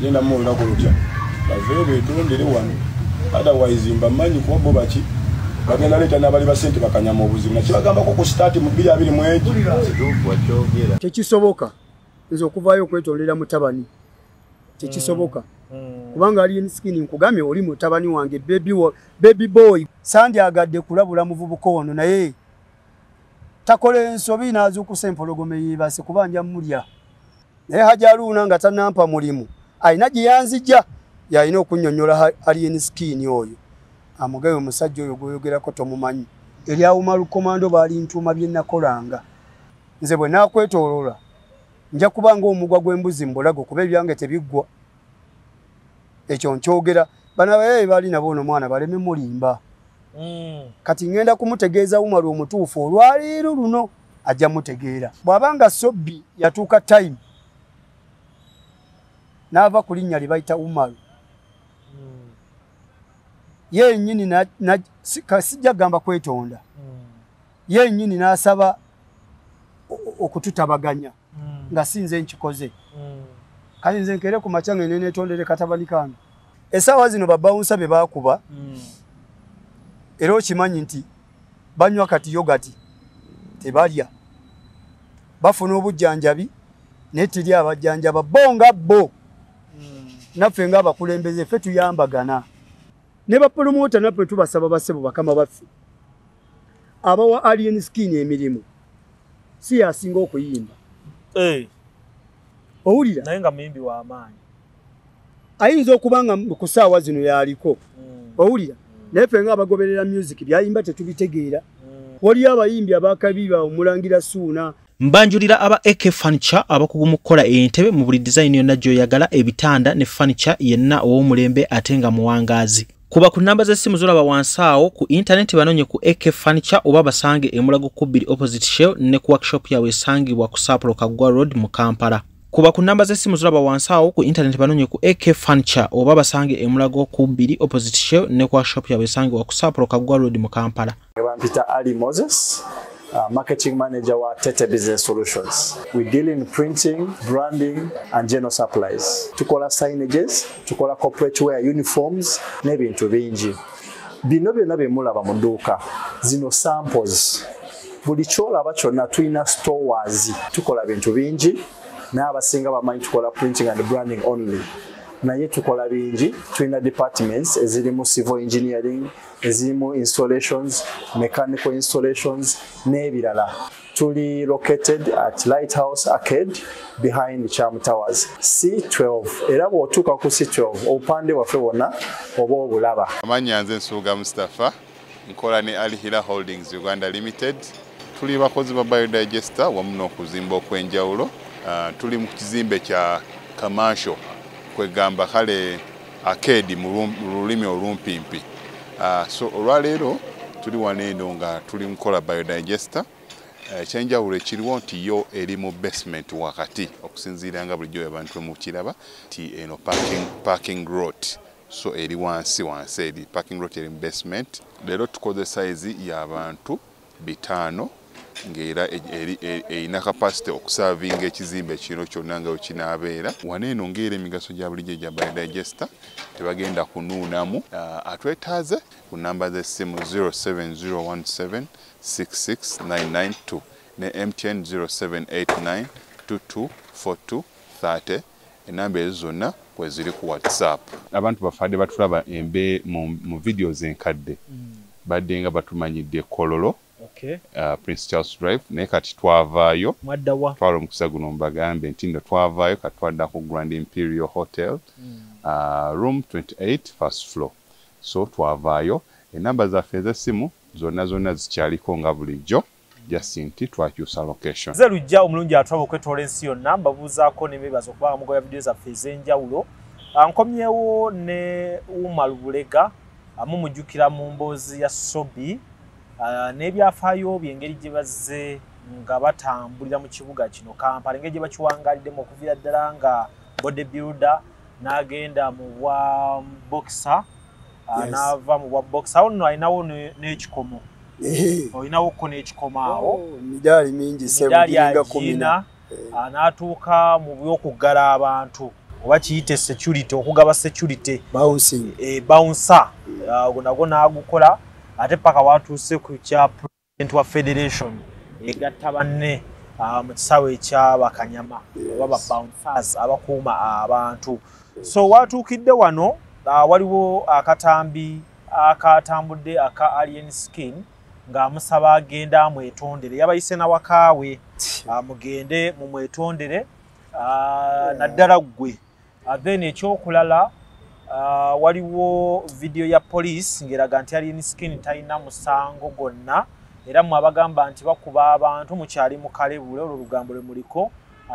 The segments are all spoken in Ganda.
yenda muwulira ku lutya bave bedondere wano otherwise mbamanyi kuba bo baki bagenda leeta n'abali basente bakanyama obuzibu nakibagambako ku sitaati mu 2021 tekisoboka nze okuvaayo okwetondera mutabani tekisoboka kubanga ali skini nkugambye oli mutabani wange baby boy sandyagadde kulabula muvubuka ono naye takola ensobi n'azuukusa empologome yeebase kubanja mulya naye Hajaruuna nga tanampa mulimu alina gye yanzijja yalina okunnyonnyola alien skin oyo amugaye omusajja oyo gwoyogerako tomumanyi eri awumalu komando baali ntuuma bye nakolanga nze bwe naakwetoolola nja kubanga omugwa gw'embuzi mbulago kuba ebyange tebiggwa ekyo nkyogera bana baye bali nabo ono mwana baleme mulimba kati ngenda kumutegeeza Umaru omutuufu olwaleero luno ajja mutegeera bw'abanga Sobbi yatuuka time n'ava ku linnya lye bayita Umaru yennyini sijja gamba kwetonda yennyini n'asaba okututabaganya nga sinze nkikoze kati nze nkere ku makya ngende neetondere katabani kange essaawa zino babawunsa be baakuba era okimanyi nti banywa kati yogati tebalya bafuna obujjanjabi naye teri abajjanjaba bo nga bo naffe ng'abakulembeze ffe tuyambagana ne bapromota naffe tubasaba basebo bakama baffe abawa alien skin emirimu si yasinga okuyimba owulira naye nga muyimbi w'amaanyi ayinza okubanga ku ssaawa zino yaliko owulira naye ffe ng'abagoberera music byayimba tetubitegeera waliyo abayimbi abakabiba omulangira Suuna mbanjulira aba AK Furniture abakugu mu kukola entebe mu buli design yonna gy'oyagala ebitanda ne furniture yenna ow'omulembe ate nga muwangaazi kuba ku namba z'essimu zolaba wansi awo ku internet banonye ku AK Furniture oba basange e Mulago Kubiri opposite Shell ne ku workshop yawe esangibwa ku Sapolo Kaggwa Road mu Kampala kuba ku namba z'essimu zolaba wansi awo ku internet banonye ku AK Furniture oba basange e Mulago Kubiri opposite Shell ne ku workshop yawe esangibwa ku Sapolo Kaggwa Road mu Kampala. Peter Ali Moses, marketing manager wa Tete Business Solutions. We deal in printing, branding, and general supplies. Tukola signages, tukola corporate wear uniforms, n'ebintu bingi. Bino byonna bye mulaba mu dduuka. Zino samples. Buli kyolaba kyonna tulina stores. Tukola bintu bingi. N'abasinga bamanyi tukola printing and branding only. Naye tukola bingi, tulina departments ezirimu civil engineering, ezirimu installations, mechanical installations, n'ebirala. Tuli located at Lighthouse Arcade behind Charm Towers, C12. Era bw'otuuka ku C12 obupande waffe bwonna oba obulaba. Amannya nze Nsuuga Mustafa, nkola ne Ali Hila Holdings Uganda Limited. Tuli bakozi ba Biodigester wamu n'okuzimba okw'enjawulo. Tuli mu kizimbe kya commercial kwegamba kale arcade mu lulimi olumpimpi. So olwaleero tuli waneeno nga tuli mukola Biodigester. Ekyenjawulo ekiriwo nti yo eri mu basement wakati okusinziira nga bulijjo abantu mu kiraba ti eno parking lot. So eri wansi eri parking lot eri mu basement. Leero tukoze size y'abantu 5 ng'era erina capacity okusavinga ekizimbe kino kyonna nga wekinaabeera. Waneeno ng'era emigaso gya bulijjo gya Biodigester tebagenda kunuunamu. Atwetaaze ku namba z'essimu 07017669992 ne MTN 0789224230. Enamba ezo zonna kwe ziri ku WhatsApp. Abantu bafadde batulaba embe mu videos enkadde badde nga batumanyidde Kololo. Okay. Prince Charles Drive naye kati twavaayo mwaddawa twala omukisa guno mbagambe nti ndo twavaayo kati twadda ku Grand Imperial Hotel room 28 first floor. So twavaayo enamba zaffe ez'essimu zonna zikyaliko nga bulijjo just nti twakyusa location. Ze lujja omulungi atwaba okwetoola ensi yonna mbabuuzaako n'ebibazo kubanga mugoya vidiyo zaffe ez'enjawulo. Nkomyewo ne Umaru Bulega mumujjukira mu mboozi ya Sobbi. N'ebyafaayo by'engeri gye bazze nga batambulira mu kibuga kino Kampala, engeri gye bakiwangaliddemu okuviira ddala nga bodybuilder n'agenda mu bwa boxer n'ava mu bwa boxer. Awo nno alinawo n'ekikomo. Olinawokko n'ekikomo awo. Midaali mingi sebugiringa 10. N'atuuka mu by'okuggala abantu. oba kiyite security okugaba security bouncing bouncer nagwo nagukola ate paka watuuse ku kya president wa federation egatta banne mu kisaawe ekyabakanyama oba bouncers abakuuma abantu. So watuukidde wano waliwo akatambi akatambudde aka Alien Skin ng'amusaba agenda amwetondere, yabayise na wakaawe mugende mumwetondere naddala ggwe. Then ekyokulala waliwo video ya police ngeraga nti Alien Skin talina musango gonna era mwabagamba nti bakuba abantu mukyali mu Kalebule olwo lugambo lwe muliko.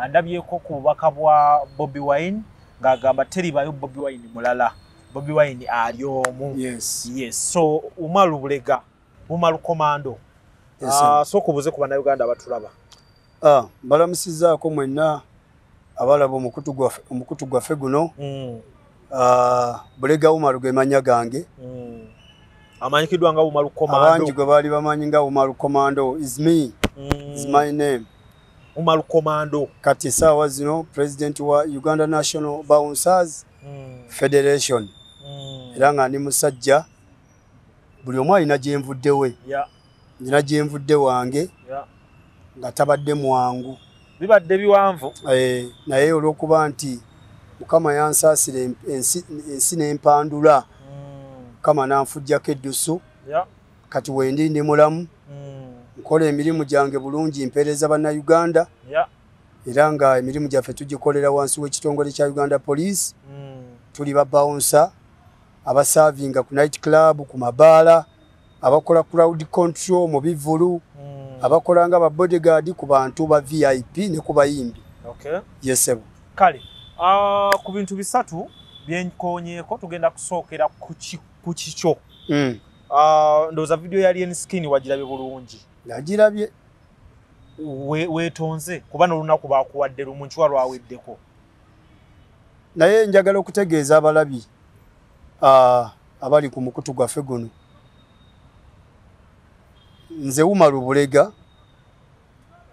Ndabyeko ku bubaka bwa Bobi Wine ng'agamba teribayo Bobi Wine mulala, Bobi Wine ali omu. Yes. So Umaru Bulega, Umaru Komando. So kubuze ku bannayuganda abatulaba. Mbalamusizaako mwenna abalaba omukutu gwaffe guno. Bulega Umaru ge manya gange. Amanyikiddwa nga Umaru Komando. Abangi gwe baali bamanyi nga Umaru Komando is me. Is my name. Umaru Komando. Kati saawa zino president wa Uganda National Bouncers Federation. Era nga ndi musajja buli omu alina gye nvudde we. Nina gye nvudde wange nga tabadde mwangu. Bibadde biwanvu. Naye olw'okuba nti Mukama yansaasira ensi n'empandula. Mukama n'anfuggyako eddusu. Kati wendi ndi mulamu. Nkola emirimu gyange bulungi mpeereza bannayuganda. Era nga emirimu gyaffe tugikolera wansi w'ekitongole kya Uganda Police. Tuli ba bouncer abasavinga ku night club, ku mabaala, abakola crowd control mu bivulu, abakola nga ba bodyguard ku bantu ba VIP ne ku bayimbi. Yes sir. Kale ku bintu bisatu byenkonyeeko tugenda kusookera ku kikyo. Ndowooza video ya Alien Skin wagirabye bulungi. Nagirabye. Weetonze kuba n'olunaku baakuwadde lumu nkiwa lwaweddeko. Naye njagala okutegeeza abalabi abali ku mukutu gwaffe guno. Nze Umaru Bulega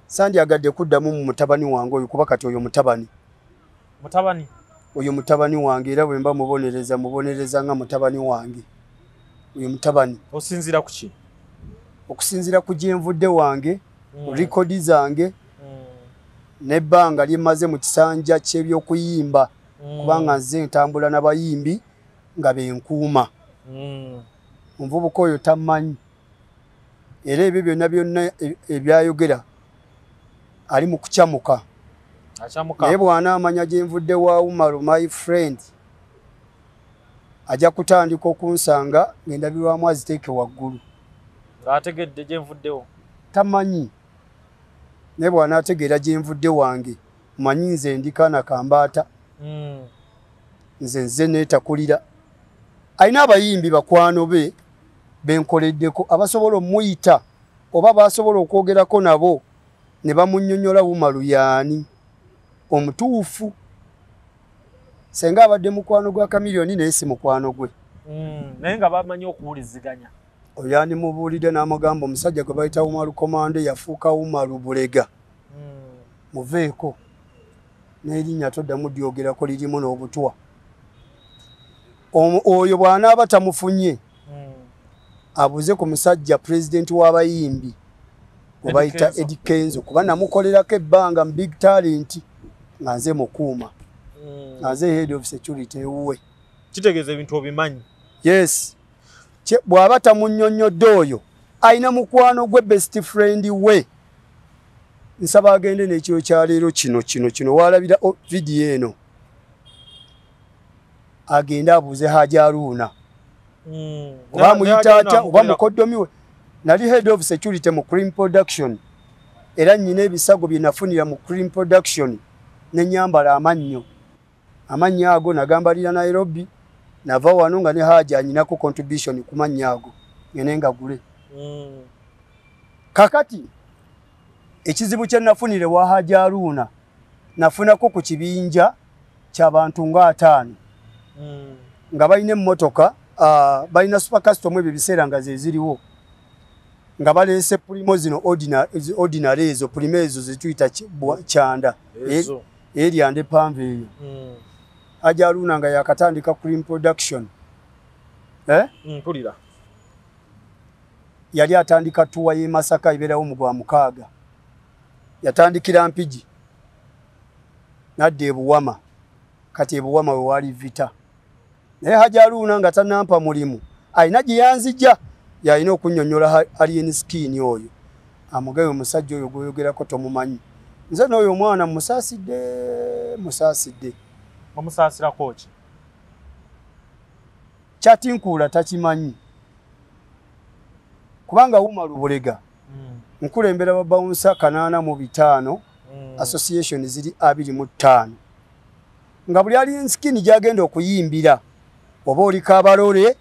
sandyagadde kuddamu mu mutabani wange oyo kuba kati oyo mutabani. Mutabani? Oyo mutabani wange era bwe mba mubonereza nga mutabani wange. Oyo mutabani. Osinzira ku ki? Okusinzira ku gye nvudde wange, rekodi zange, n'ebbanga lyemaze mu kisanja ky'ebyokuyimba. Kubanga nze ntambula n'abayimbi nga benkuuma. Omuvubuka oyo tamanyi. Era ebyo byonna ebyayogera ali mu kucamuka. Naye bw'anaamanya gye nvudde wa Umaru my friend ajja kutandika okunsanga ng'endabirwamu aziteeke waggulu. Ng'ategedde gye nvuddewo? Tamanyi. Naye bw'anaategeera gye nvudde wange manyi nze ndi kaana kambaata. Nze neetakulira. Alina abayimbi bakwano be benkoleddeko abasobola omuyita oba basobola okwogerako nabo ne bamunnyonnyola Umaru yaani omutuufu. Senga abadde mukwano gwa Kamiliyoni naye si mukwano gwe. Naye nga bamanyi okuwuliziganya. Oyo mubuulidde n'amagamba omusajja gwe bayita Umaru Komando yafuuka Umaru Bulega. Muveeko. N'erinnya toddamu lyogerako lirimu n'obutwa. Oyo bw'anaaba tamufunye abuze ku musajja pulezidenti w'abayimbi gwe bayita Eddie Kenzo kuba namukolerako ebbanga mu big talent nga nze mukuuma. Nga nze head of security ewuwe. Kitegeeza ebintu obimanyi? Yes. Bw'aba tamunnyonnyodde oyo alina mukwano gwe best friend we. Nsaba agende n'ekiro kya leero kino walabira video eno. Agenda abuze Haji Aruna. Oba muyita atya oba mukoddomi we. Nali head of security mu Cream Production. Era nnyina ebisago bye nafunira mu Cream Production ne nyambala amannyo. Amannya ago nagambalira Nairobi. Nava wano nga ne Haji anyinako contribution ku mannya ago. Ngene ngagule. Kakati ekizibu kye nafunire wa Haji Aruna nafunako ku kibinja ky'abantu nga 5. Nga balina emmotoka balina super custom ebyo biseera nga ze ziriwo nga baleese primo zino ordinary ezo primo ezo zetuyita kyanda eryande panve eyo Ajaluna nga yakatandika cream production. Mpulira. Yali atandika tuwa ye Masaka iberawo mu gwa mukaaga. Yatandikira Mpigi. Nadde ebuwama. Kati ebuwama we wali vita. Naye Hajaluna nga tanampa mulimu. Alina gye yanzija. Yalina okunnyonnyola alien skin oyo. Amugaye omusajja oyo gwoyogerako tomumanyi. Nze n'oyo omwana musaasidde. Omusaasira kochi. Kyatinkula takimanyi. Kubanga Umaru Bulega. Nkulembera ba bouncer 85 association ziri 25. Nga buli alien skin gyagenda okuyimbira. Oba oli Kabalole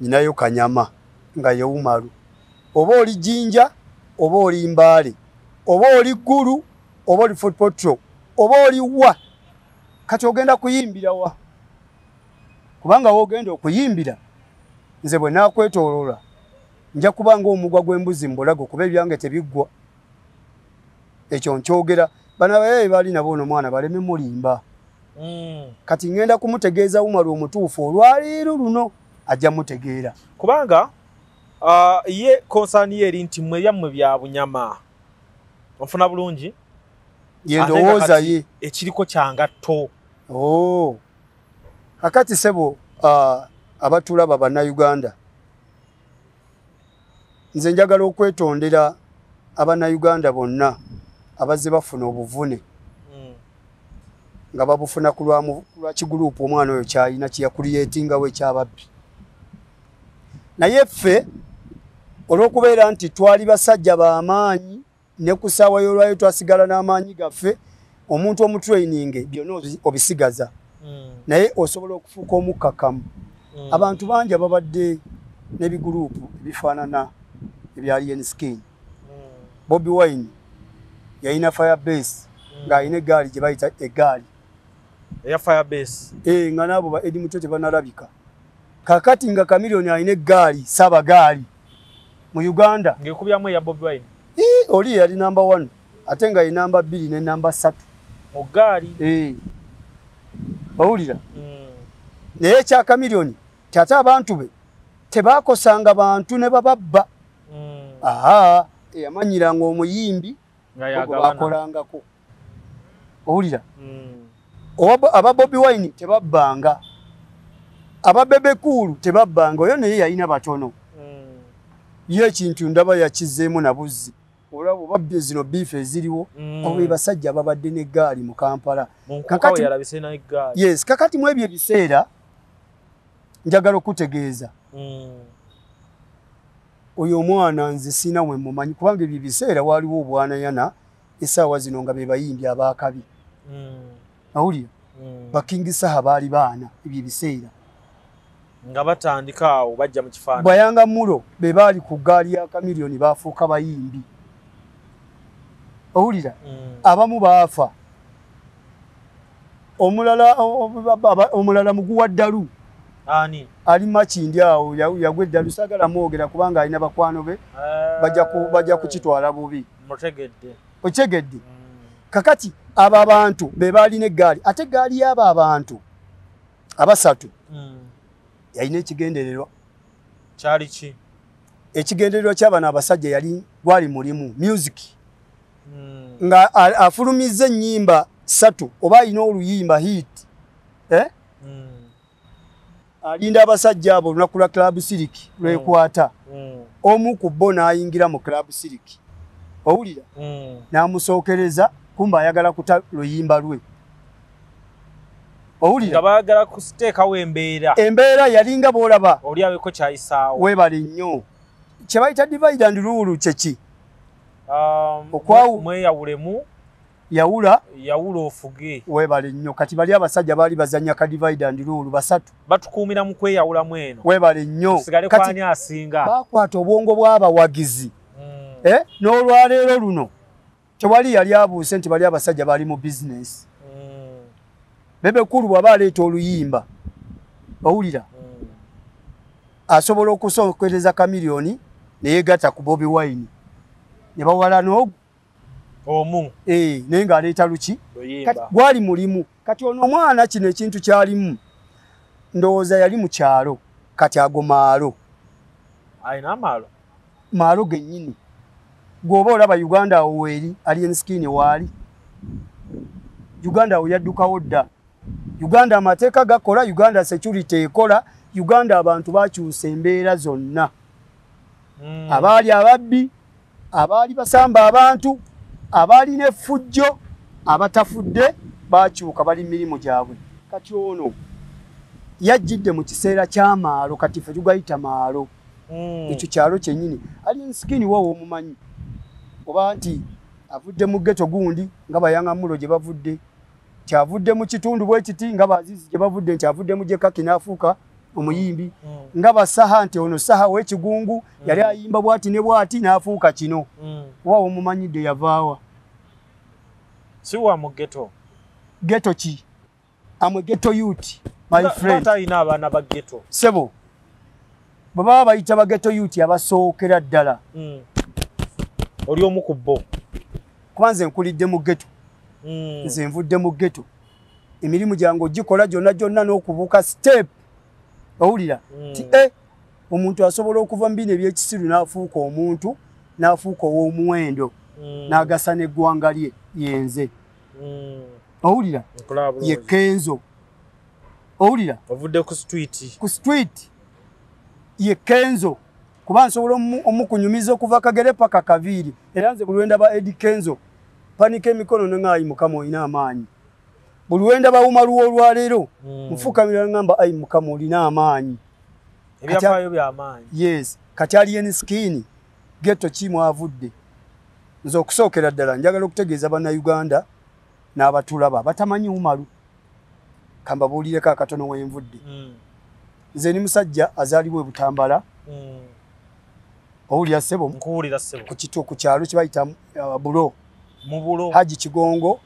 nyinayo Kanyama nga ye Umaru. Oba oli Jinja, oba oli Mbale, oba oli Gulu, oba oli Foot Patrol, oba oli wa. Kati ogenda kuyimbira wa. Kubanga ogenda okuyimbira nze bwe nakwetolola nja kubanga omugwa gw'embuzi mbulago kuba ebyange tebiggwa. Ekyo nkyogera bana baye bali nabo no mwana baleme mulimba. Kati ngenda kumutegeeza Umaru omutuufu olwaleero luno ajja mutegeera. Kubanga ye konsani yeri nti mwe yammwe bya bunyama. Onfuna bulungi? Yendowooza ye. Ekiriko kyangatto. Kakati sebo abatulaba bannayuganda. Nze njagala okwetondera abannayuganda bonna abazze bafuna obuvune. Nga babufuna ku lwa kigurupu omwana oyo kyalina kyeyakuliyetingawo ekyababbi. Naye ffe olw'okubeera nti twali basajja b'amaanyi ne ku ssaawa y'olwayo twasigala n'amaanyi gaffe, omuntu omutraining byonna obisigaza. Naye osobola okufuuka omukkakkamu. Abantu bangi ababadde n'ebigurupu ebifaanana ebya alien skin. Bobi Wine yalina Firebase ng'alina eggaali gye bayita eggaali. Eya Firebase. Nga nabo ba Eddie Mutote banalabika. Kakati nga Chameleone alina eggaali Sabagaali mu Uganda. Ngekubyamu eya Bobi Wine. Oli yali number 1 ate nga ye number 2 ne number 3. Ogaali. Bawulira. Naye kya Chameleone tata abantu be tebakosanga bantu ne bababba. Yamanyiranga omuyimbi nga bakolangako. Owulira. Aba Bobi Wine tebabbanga. Aba Bebe Cool tebabbanga. Oyo naye yalina batono. Ye ekintu ndaba yakizeemu na buzzi. Olabo babbe zino beef eziriwo. Abo basajja babadde n'eggaali mu Kampala. Kakati yalabise na eggaali. Yes, kakati mu ebyo ebiseera njagala okutegeeza. Oyo omwana nze sina we mumanyi kubanga ebyo biseera waliwo obwanayana essaawa zino nga be bayimbi abaakabi. Awulira? Bakingi Saha baali baana ebyo biseera. Nga batandika awo bajja mu kifaananyi. Bayanga Mulo be baali ku ggaali ya Chameleone baafuuka bayimbi. Awulira? Abamu baafa. Omulala muguwa ddalu. Ani? Ali Makindi awo yagwe ddalu sagala mwogera kubanga alina bakwano be bajja kukitwala bubi. Mutegedde. Otegedde. Kakati aba abantu be balina eggaali ate eggaali y'aba abantu abasatu. Yalina ekigendererwa. Kyali ki? Ekigendererwa ky'abana abasajja yali gwali mulimu music. Nga afulumizza ennyimba 3 oba alina oluyimba hit. Alinda abasajja abo lunaku lwa Club Silk lwekwata. Omu ku bo n'ayingira mu Club Silk. Owulira? N'amusookereza kumba ayagala kuta luyimba lwe. Owulira? Nga baagala kusteekawo embeera. Embeera yalinga boolaba. Oli aweko kyayisaawo. Weebale nnyo. Kye bayita divide and rule kyeki? Mweyawulemu. Yawula ofuge. Weebale nnyo. Kati bali abasajja baali bazannya ka divide and rule basatu. Batukuumira mu kweyawulamu eno. Weebale nnyo. Tusigale kwani asinga. Bakwata obwongo bw'abawagizi. N'olwaleero luno tewali yali abuuse nti bali abasajja bali mu business. Bebe Cool bw'aba aleeta oluyimba. Owulira? Asobola okusookereza Chameleone ne yeegatta ku Bobi Wine. Ne bawala n'ogwo. Omu. Naye ng'aleeta luki? Luyimba. Kati gwali mulimu. Kati ono omwana kino ekintu kyalimu. Ndowooza yali mu kyalo. Kati ago maalo. Ayina amaalo. Maalo gennyini. Gw'oba olaba Uganda awo weeri, Alien Skin waali. Uganda awo yaddukawo dda. Uganda amateeka gakola, Uganda security ekola, Uganda abantu bakyusa embeera zonna. Abaali ababbi, abaali basamba abantu, abaali n'effujjo, abatafudde bakyuka bali mirimu gyabwe. Kati ono yajjidde mu kiseera ky'amaalo, kati ffe tugayita maalo. Ekyo kyalo kyennyini. Alien Skin wo omumanyi. Oba nti avudde mu ghetto gundi nga bayangamulo gye bavudde. Kyavudde mu kitundu bwe kiti nga bazizi gye bavudde nti avudde mu Jekaki n'afuuka omuyimbi. Nga basaha nti ono saha w'ekigungu yali ayimba bwati ne bwati n'afuuka kino. Wa omumanyidde yavaawa. Si wa mu ghetto. Ghetto ki? Amwe ghetto youth, my friend. Tata ina abaana ba ghetto. Sebo. Baba bayita ba ghetto youth abasookera ddala. Oli omu ku bo. Kwanze nkulidde mu ghetto. Nze nvudde mu ghetto. Emirimu gyange ogikola gyonna n'okubuuka step. Owulira? Ti omuntu asobola okuva mu bino ebyekisiru n'afuuka omuntu, n'afuuka ow'omuwendo, n'agasa n'eggwanga lye yenze. Owulira? Ye Kenzo. Owulira? Ovudde ku street. Ku street. Ye Kenzo. Kuba nsobola omukunyumiza okuva Kagere paka Kaviiri. Era nze buli wenda ba Eddie Kenzo. Panika emikono n'ayi Mukama olina amaanyi. Buli wenda bawuma luwo olwaleero. Nfukamira ngamba ayi Mukama olina amaanyi. Ebyafaayo bya amaanyi. Yes. Kati Alien Skin ghetto kimu avudde. Nze okusookera ddala njagala okutegeeza bannayuganda n'abatulaba batamanyi Umaru. Kamba buulireko akatono w'envudde. Nze ni musajja azaalibwa e Butambala. Owulira ssebo? Nkuwulira ssebo. Ku kyalo kye bayita Bulo. Mu Bulo. Haji Kigongo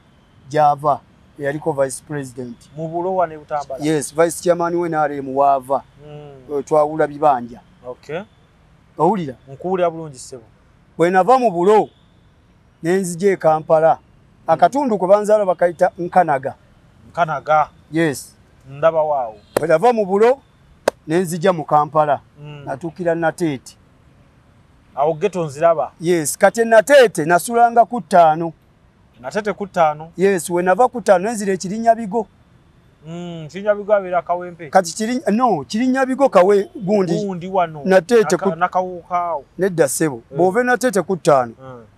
gy'ava eyaliko vice president. Mu Bulo wane Butambala. Yes, vice chairman we NRM waava. Twawula bibanja. Okay. Owulira? Nkuwulira bulungi ssebo. Bwe nava mu Bulo nenzija e Kampala. Akatundu kwe banzaala bakayita Nkanaga. Nkanaga. Yes. Ndaba waawo. Bwe nava mu Bulo nenzija mu Kampala. Natuukira Nateete. Awo ghetto nziraba. Yes, kati Nateete nasulanga ku 5. Nateete ku 5. Yes, we nava ku 5 nenzira Kirinnya Bigo. Kirinnya Bigo abeera Kawempe. Kati Kirinnya Bigo kawe gundi wano. Nateete ku nakawukaawo. Nedda ssebo. Bw'ove Nateete ku 5.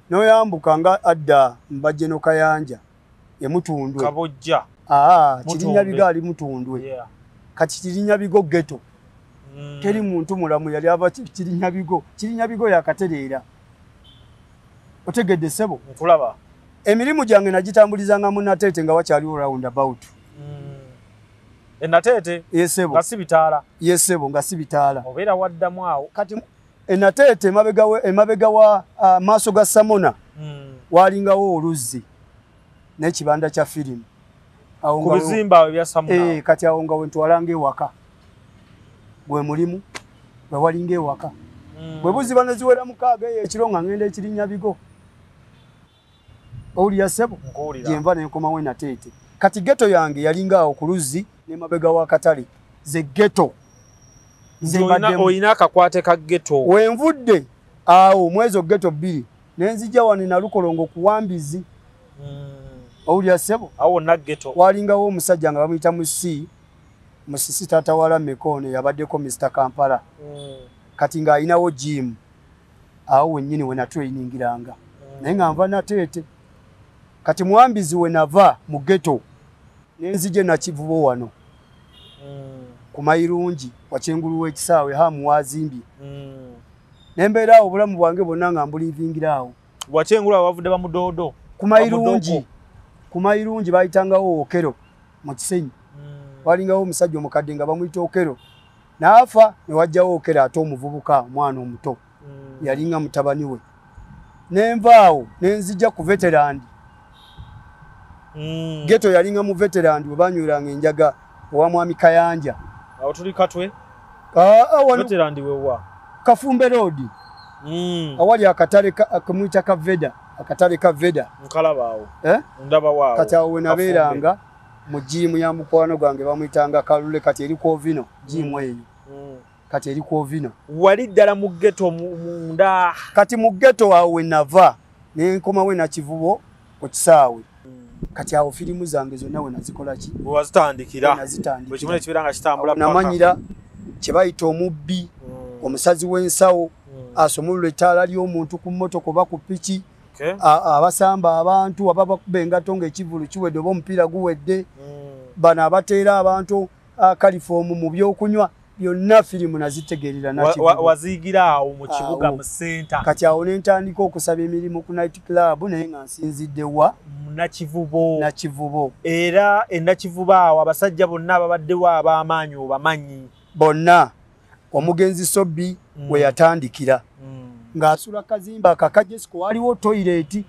N'oyambuka nga adda Mbajje no Kayanja. Ye Mutundwe. Kabojja. Kirinnya Bigo ali Mutundwe. Yeah. Kati Kirinnya Bigo ghetto. Teri muntu mulamu yali ava Kirinnya Bigo. Kirinnya Bigo yakatereera. Otegedde ssebo? Nkulaba. Emirimu gyange nagitambulizanga mu Nateete nga wakyaliwo roundabout. Nateete? Yesebo. Nga si bitaala. Yesebo nga si bitaala. Obeera waddamu awo. Kati Nateete emabega wa maaso ga Samona walingawo oluzzi n'ekibanda kya firimu. Ku bizimba awo ebya Samona. Kati awo nga wentwalanga ewaka. Bwe mulimu bwe walinga ewaka. Bwe buziba ne ziwera mukaaga ekiro nga ngenda Kirinnya Bigo. Owulira ssebo? Nkuwulira. Gyenva ne nkomawo e Nateete. Kati ghetto yange yalinga awo ku luzzi n'emabega wa katale. Ze ghetto. Oyina akakwate ka ghetto. Wenvudde awo mwezi ghetto 2 nenzija wano na Lukolongo kuwambizi. Owulira ssebo? Awo na ghetto. Walingawo omusajja nga bamuyita Musisi taata wala Mekone yabaddeko Mr. Kampala. Kati nga ayinawo gym. Awo wennyini we natrainingiranga. Naye nga nva Nateete. Kati muwambizi we nava mu ghetto. Nenzije na Kivubo wano. Ku Mayirungi Wakyengulu w'ekisaawe hamu wazimbye. Nembeera awo obulamu bwange bwonna nga mbulivingira awo. Wakyengulu abavudde bamudoodo. Ku Mayirungi bayitangawo Okero mu Kisenyi. Walingawo omusajja omukadde nga bamuyita Okero. N'afa ne wajjawo Okero ate omuvubuka omwana omuto. Yalinga mutabani we. Nenvaawo nenzija ku veteran. Ghetto yalinga mu veteran we banywiranga enjaga owa Mwami Kayanja. Awo tuli Katwe. Veteran we wa. Kafumbe Road. Awali akatale akamwita Kaveda akatale ka Veda nkalabaawo ndaba waawo kati awo wenabeeranga mu jimu ya mukwano gwange bamuyitanga Kalule kati eri Kovino jimu eyo kati eri Kovino wali ddala mu ghetto munda kati mu ghetto awo wenava nenkoma we na Kivubo ku kisaawe kati awo filimu zange zonna we nazikola ki wazitandikira bwe kimwe kibiranga kitambula namanyira kyebayita omubbi omusazi w'ensawo asomulula ettaala ly'omuntu ku mmotoka oba ku piki abasamba abantu ababakuba engato ng'ekivulu kiwedde oba omupiira guwedde bano abateera abantu kalifoomu mu byokunywa byonna firimu nazitegeerera waziyigira awo mu kibuga mu senta kati awo ne ntandika okusaba emirimu ku night club naye nga nsinzidde wa Nakivubo era enakivubo awo abasajja bonna ababaddewo ab'amaanyi obamanyi bonna omugenzi Sobbi we yatandikira ng'asula kazimba akakajesiko waliwo toilet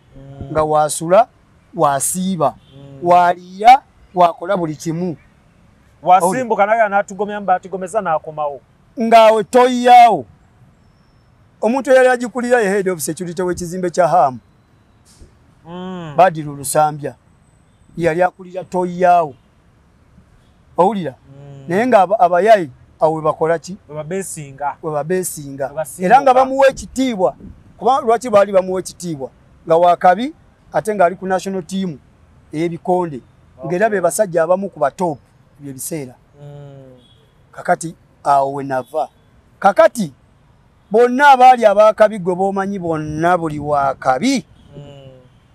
nga wasula wasiiba waliira wakola buli kimu wasimbuka naye anatugomya mbatigomeza n'akomawo ngaawe toyiyawo omuntu eyali agikulira ye head of security w'ekizimbe kya Hamu Badiru Lusambya yali akulira toyiyawo owulira naye nga abayayi awo bakola ki webabeesinga era nga bamuwa ekitiibwa kuba lwaki baali bamuwa ekitiibwa nga wakabi ate nga ali ku national team ey'ebikonde ng'era be basajja abamu ku batop byebiseera kakati awo wenava kakati bonna abaali abakabi gwe b'omanyi bonna buli wakabi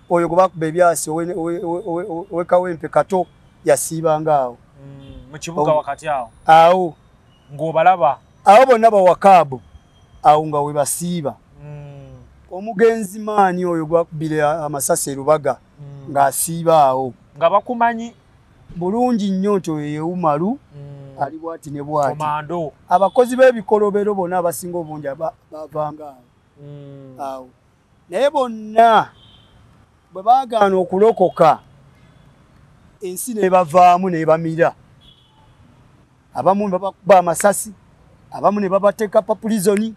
oyo gwe bakuba ebyasi owekawempe kato yasiibanga awo mu kibuga wakati awo ng'obalaba awo bonna bawakaabu awo nga we basiiba omugenzi maani oyo gwakubire amasasi erubaga ng'asiiba awo nga bakumanyi bulungi nnyo nti oyo yewumalu ali bwati ne bwati abakozi b'ebikolobero bonna abasinga obungi bavanga awo naye bonna bwe baagaana okulokoka ensi nebavaamu nebamira abamu babakuba amasasi abamu ne babateeka pa pulizoni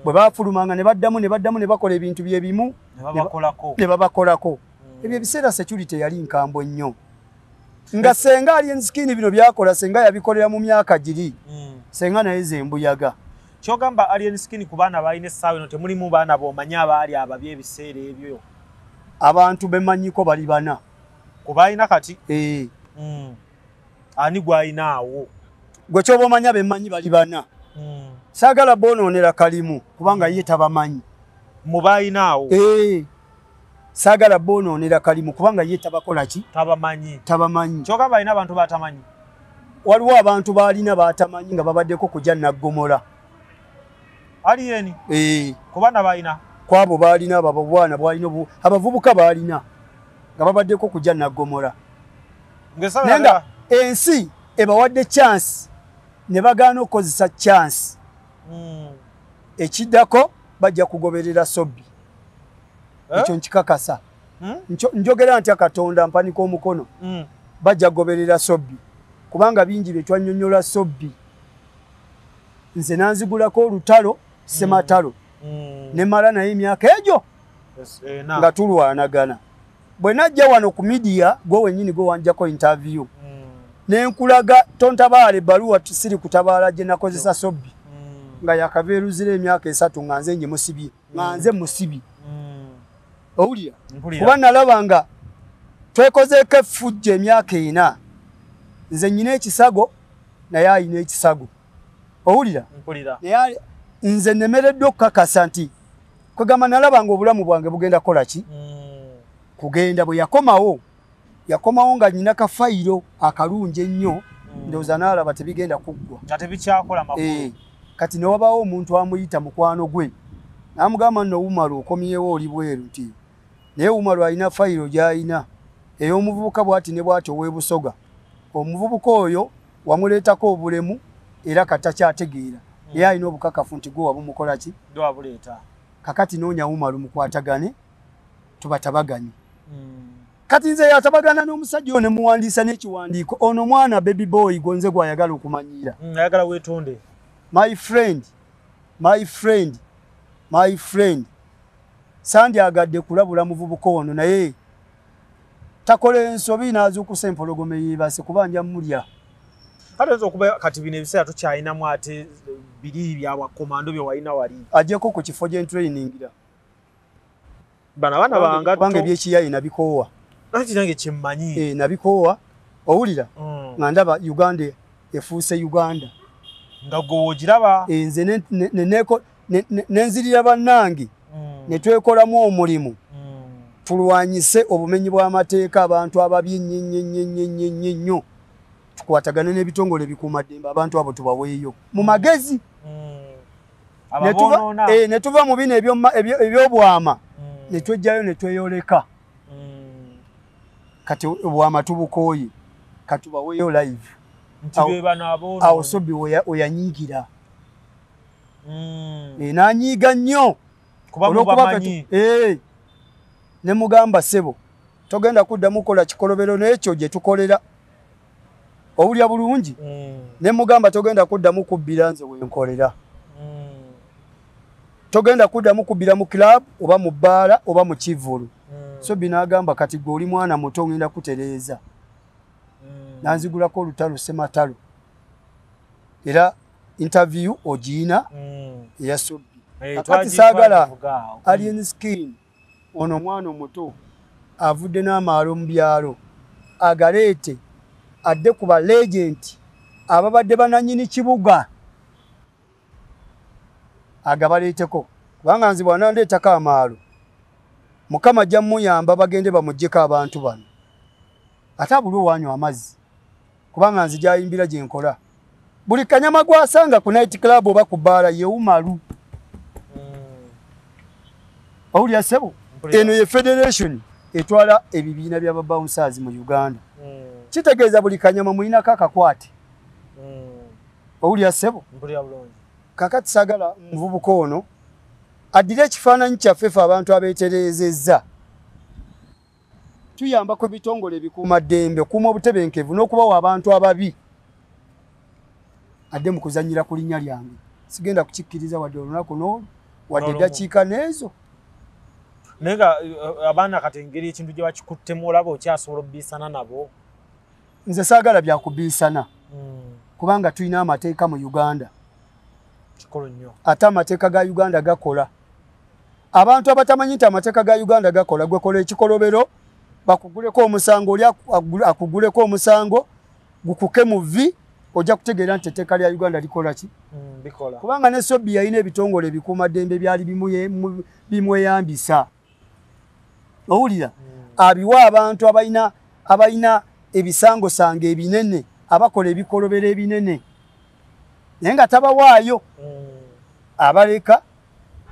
bwe bafulumanga ne baddamu ne bakola ebintu bye bimu ne babakolako ebyo ebiseera security yali nkambwe nnyo nga senga ali enskini bino byakola senga yabikolera mu myaka giri senga naye zembuyaga kyogamba alien skin ku baana balina essaawa eno temulimu baana b'omanyi abaali ababye ebiseera ebyo abantu bemanyiko bali bana ku balina kati ani gwayinaawo gwe kyoba omanya bemanyi bali bana saagala bonoonera kalimu kubanga ye tabamanyi mu bayinaawo saagala bonoonera kalimu kubanga ye tabakola ki tabamanyi kyogamba balina abantu batamanyi waliwo abantu balina batamanyi nga babaddeko kujja Naggomola aliyeni kubana balina kwabo balina babwana balina abavubuka balina nga babaddeko kujja Naggomola nenga ensi ebawadde chance ne bagaana okukozesa chance ekiddako bajja kugoberera Sobbi ekyo nkikakasa njogera nti Katonda mpanika omukono bajja kugoberera Sobbi kubanga bingi bye twannyonnyola Sobbi nze nanzigulako olutalo Sematalo ne mala naye emyaka egyo nga tulwanagana bwe najja wano ku media gwe wennyini gwe wanjako interview nenkulaga tontabaale ebbaluwa siri kutabaala gye nakozesa Sobbi nga yakabeeruzira emyaka 3 nga nze nje musibye nga nze musibi owulira kuba nalaba nga twekozeeko effujjo emyaka 4 nze nyina ekisago naye ayina ekisago owulira naye nze nemereddde okukakasa nti kwegamba nalaba nga obulamu bwange bugenda kukola ki kugenda bwe yakomawo nga nyina kafayiro akalungi ennyo ndowooza naalaba tebigenda kuggwa kati ne wabawo omuntu amuyita mukwano gwe n'amugamba nno Umaru okomyewo oli bweru nti naye Umaru alina fayiro gy'alina ey'omuvubuka bw'ati ne bw'ati ow'ebusoga omuvubuka oyo wamuleetako obulemu era katakyategeera ye alina obukakafu nti gwe wabumukola ki kakati noonya Umaru mukwatagane tubatabaganye kati nze yatabagana n'omusajja ono muwandiisa n'ekiwandiiko ono mwana baby boy gonze gwayagala okumanyira ayagala weetonde my friend Sandi agadde kulabula muvubuka ono naye takola ensobi n'azuukusa empologome yeebase kubanja mulya. Kale okuba kati bino ebiseera tukyayinamu ate biri bya komando bye walina wali. Ajjeko ku kifo gy'entrainingira. Bana banga bange byekiyayi nabikoowa. Ati nange kimmanyi. Nabikoowa. Owulira? Nga ndaba Uganda efuuse Uganda. Nga gwoogiraba. Nze nenzirira bannange. Ne twekolamu omulimu. Tulwanyise obumenyi bw'amateeka abantu ababi nnyo. Tukwatagane n'ebitongole bikuumaddembe abantu abo tubaweeyo mu magezi. Ne tuva mu bino ebyobwama ne twejjayo ne tweyoleka. Kati obwama tubukooye katubaweeyo live. Awo Sobbi oyanyiigira. N'anyiiga nnyo. Ne mugamba ssebo togenda kuddamu kukola kikolobero n'ekyo gye tukolera. Owulya bulungi? Ne mugamba togenda kuddamu kubbira nze wenkolera. Togenda kuddamu kubbira mu club oba mu bbaala oba mu kivulu. Sobbi n'agamba kati gwe oli mwana muto ngenda kutereeza. Nanzigulako olutalo Sematalo. Era interview ogiina eya Sobbi. Kati saagala alien skin ono mwana omuto avudde n'amaalo mu byalo agaleete adde ku ba legend ababadde bananyini kibuga agabaleeteko kubanga nzi bwana ndeetako amaalo Mukama ajja muyamba bagende bamuggyeko abantu bano ate abuli owanywa amazzi kubanga nzi gyayimbira gye nkola buli kanyama gwasanga ku night club oba ku bbaala yewumalu. Owulya ssebo eno ye federation etwala ebibiina by'aba bouncers mu Uganda. Kitegeeza buli kanyama mulinako akakwate. Owulya ssebo kakati saagala muvubuka ono addire ekifaananyi kyaffe ffe abantu abeetereezezza tuyambako ebitongole ebikuumaddembe okuuma obutebenkevu n'okubawa abantu ababi adde mu kuzannyira ku linnya lyange sigenda kukikkiriza wadde olunaku n'olu wadde eddakiika n'ezo. Naye nga abaana kati engeri ekintu gye bakikuttemu olaba okyasobola obbiisana nabo. Nze saagala byakubiisana kubanga tulina amateeka mu Uganda. Kikolo nnyo. Ate amateeka ga Uganda gakola. Abantu abatamanyi nti amateeka ga Uganda gakola gwe kola ekikolobero bakuguleko omusango oli akuguleko omusango gukuke mu vi ojja kutegeera nti etteeka lya Uganda likola ki? Bikola. Kubanga ne Sobbi yalina ebitongole ebikuumaddembe byali bimweyambisa. Owulira? Abiwa abantu abalina ebisangosanga ebinene abakola ebikolobero ebinene naye nga tabawaayo abaleka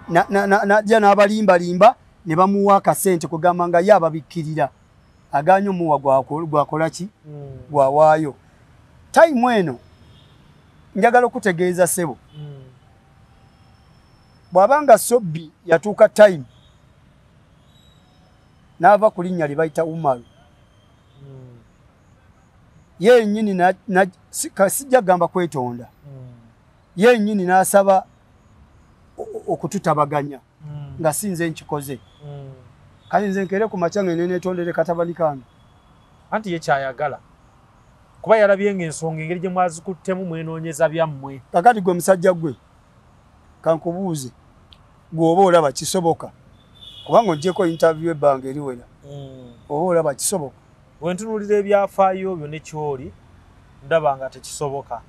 najja n'abalimbalimba ne bamuwa akasente kugamba nga ye ababikkirira aganya omuwa gwakola ki gwawaayo. Tayimu eno njagala okutegeeza ssebo bw'abanga Sobbi yatuuka tayimu n'ava ku linnya lye bayita Umaru yennyini sijja kugamba kwetonda yennyini n'asaba okututabaganya nga si nze nkikoze kale nze nkere ku makya ngende neetondere katabani kange anti ye kyayagala kuba yalabye ng'ensonga engeri gye mwazikuttemu mwenoonyeza byammwe. Kakati gwe musajja gwe kankubuuze gw'oba olaba kisoboka kubanga ojjeko interview ebbanga eriwera oba olaba kisoboka. Wentunuulira ebyafaayo byo ne kyoli ndaba nga tekisoboka